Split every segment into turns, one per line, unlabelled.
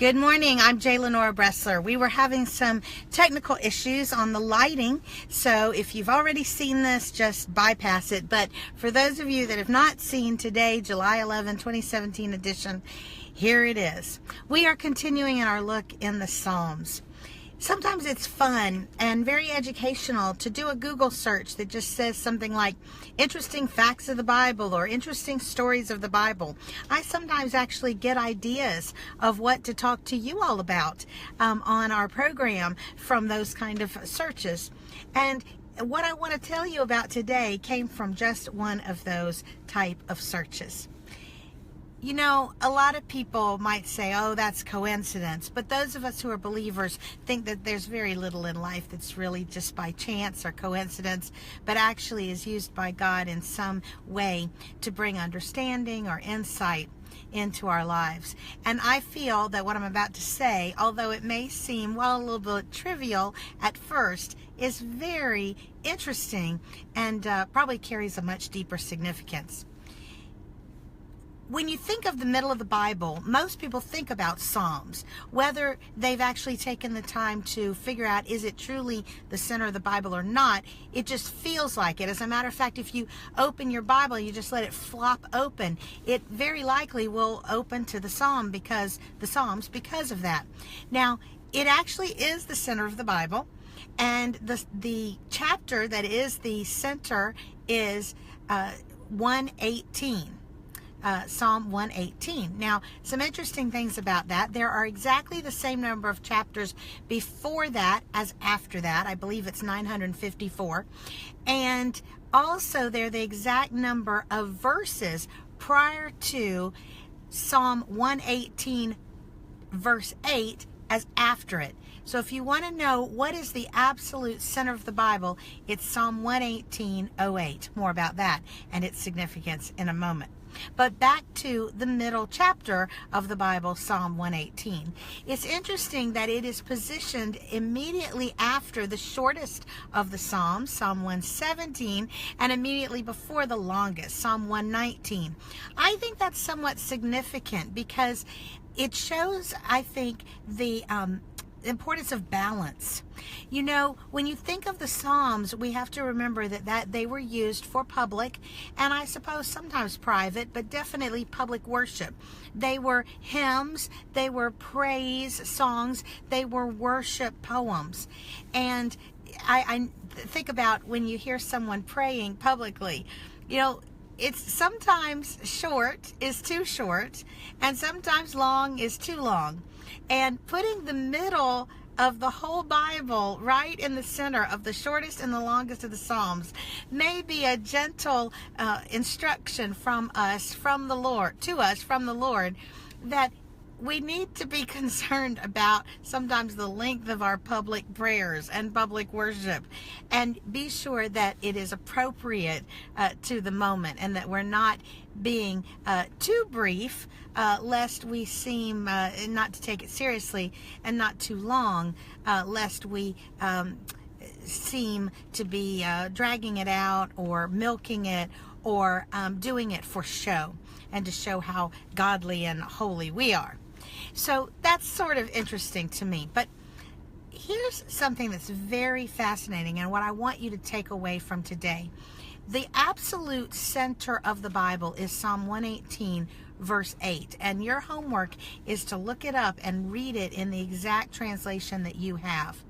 Good morning. I'm J. Lenora Bressler. We were having some technical issues on the lighting, so if you've already seen this, just bypass it. But for those of you that have not seen today, July 11, 2017 edition, here it is. We are continuing in our look in the Psalms. Sometimes it's fun and very educational to do a Google search that just says something like interesting facts of the Bible or interesting stories of the Bible. I sometimes actually get ideas of what to talk to you all about on our program from those kind of searches. And what I want to tell you about today came from just one of those type of searches. You know, a lot of people might say, oh, that's coincidence. But those of us who are believers think that there's very little in life that's really just by chance or coincidence, but actually is used by God in some way to bring understanding or insight into our lives. And I feel that what I'm about to say, although it may seem, well, a little bit trivial at first, is very interesting and probably carries a much deeper significance. When you think of the middle of the Bible, most people think about Psalms. Whether they've actually taken the time to figure out, is it truly the center of the Bible or not, it just feels like it. As a matter of fact, if you open your Bible, you just let it flop open, it very likely will open to the Psalms because of that. Now, it actually is the center of the Bible, and the chapter that is the center is 118. Psalm 118. Now, some interesting things about that. There are exactly the same number of chapters before that as after that. I believe it's 954. And also they're the exact number of verses prior to Psalm 118 verse 8 as after it. So if you want to know what is the absolute center of the Bible, it's Psalm 118:08. More about that and its significance in a moment. But back to the middle chapter of the Bible, Psalm 118. It's interesting that it is positioned immediately after the shortest of the Psalms, Psalm 117, and immediately before the longest, Psalm 119. I think that's somewhat significant because it shows, I think, the importance of balance. You know, when you think of the Psalms, we have to remember that they were used for public and I suppose sometimes private, but definitely public worship. They were hymns, they were praise songs, they were worship poems. And I think about when you hear someone praying publicly, you know, it's sometimes short is too short and sometimes long is too long. And putting the middle of the whole Bible right in the center of the shortest and the longest of the Psalms may be a gentle instruction from us, from the Lord, to us from the Lord, that we need to be concerned about sometimes the length of our public prayers and public worship, and be sure that it is appropriate to the moment and that we're not being too brief, lest we seem not to take it seriously, and not too long, lest we seem to be dragging it out or milking it or doing it for show and to show how godly and holy we are. So that's sort of interesting to me. But here's something that's very fascinating and what I want you to take away from today. The absolute center of the Bible is Psalm 118 verse 8. And your homework is to look it up and read it in the exact translation that you have.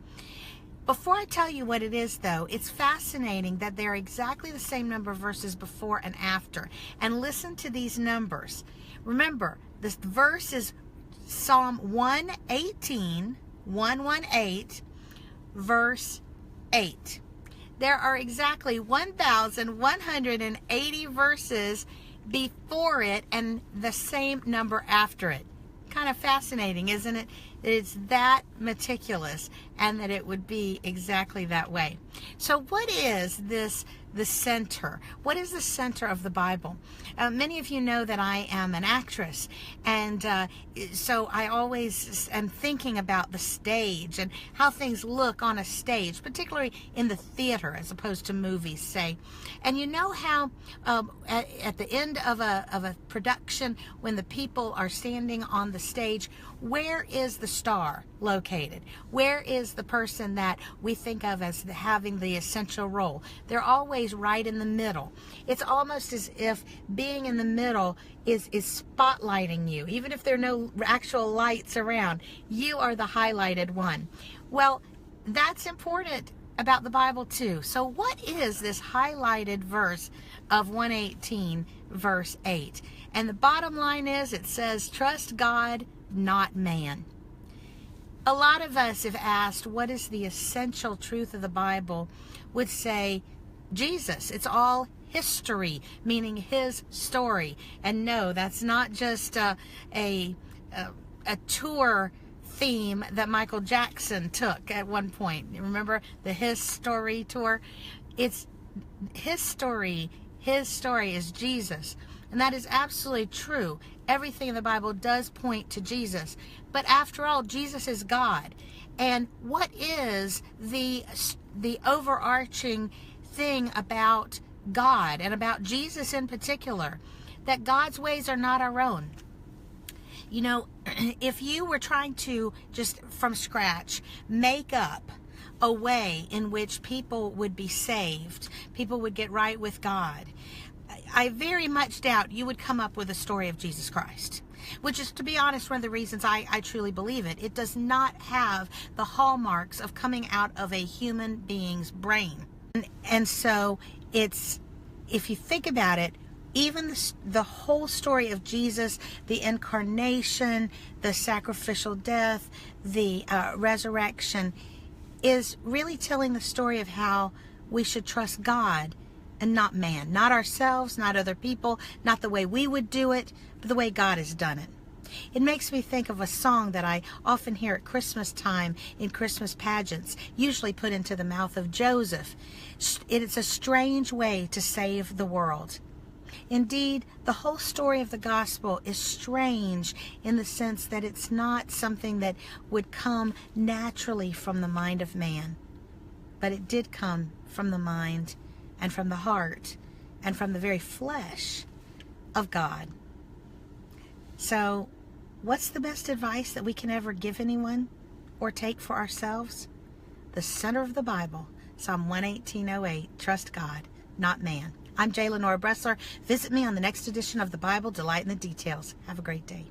Before I tell you what it is, though, it's fascinating that there are exactly the same number of verses before and after. And listen to these numbers. Remember, this verse is Psalm 118, 118, verse 8. There are exactly 1,180 verses before it and the same number after it. Kind of fascinating, isn't it? that it's that meticulous, and that it would be exactly that way. So what is the center? What is the center of the Bible? Many of you know that I am an actress, and so I always am thinking about the stage and how things look on a stage, particularly in the theater as opposed to movies, say. And you know how at the end of a production, when the people are standing on the stage, where is the star located? Where is the person that we think of as having the essential role? They're always right in the middle. It's almost as if being in the middle is spotlighting you. Even if there are no actual lights around, you are the highlighted one. Well, that's important about the Bible too. So what is this highlighted verse of 118 verse 8? And the bottom line is, it says, trust God, not man. A lot of us, if asked what is the essential truth of the Bible, would say Jesus. It's all history, meaning his story. And no, that's not just a tour theme that Michael Jackson took at one point. Remember the His Story tour? It's his story. His story is Jesus. And that is absolutely true. Everything in the Bible does point to Jesus. But after all, Jesus is God. And what is the overarching thing about God and about Jesus in particular? That God's ways are not our own. You know, if you were trying to just from scratch make up a way in which people would be saved, people would get right with God, I very much doubt you would come up with a story of Jesus Christ, which is, to be honest, one of the reasons I truly believe it. It does not have the hallmarks of coming out of a human being's brain. And so it's, if you think about it, even the whole story of Jesus, the incarnation, the sacrificial death, the resurrection, is really telling the story of how we should trust God and not man. Not ourselves, not other people, not the way we would do it, but the way God has done it. It makes me think of a song that I often hear at Christmas time in Christmas pageants, usually put into the mouth of Joseph. It's a strange way to save the world. Indeed, the whole story of the gospel is strange in the sense that it's not something that would come naturally from the mind of man, but it did come from the mind and from the heart and from the very flesh of God. So, what's the best advice that we can ever give anyone or take for ourselves? The center of the Bible, Psalm 118:08, trust God, not man. I'm J. Lenora Bressler. Visit me on the next edition of the Bible, Delight in the Details. Have a great day.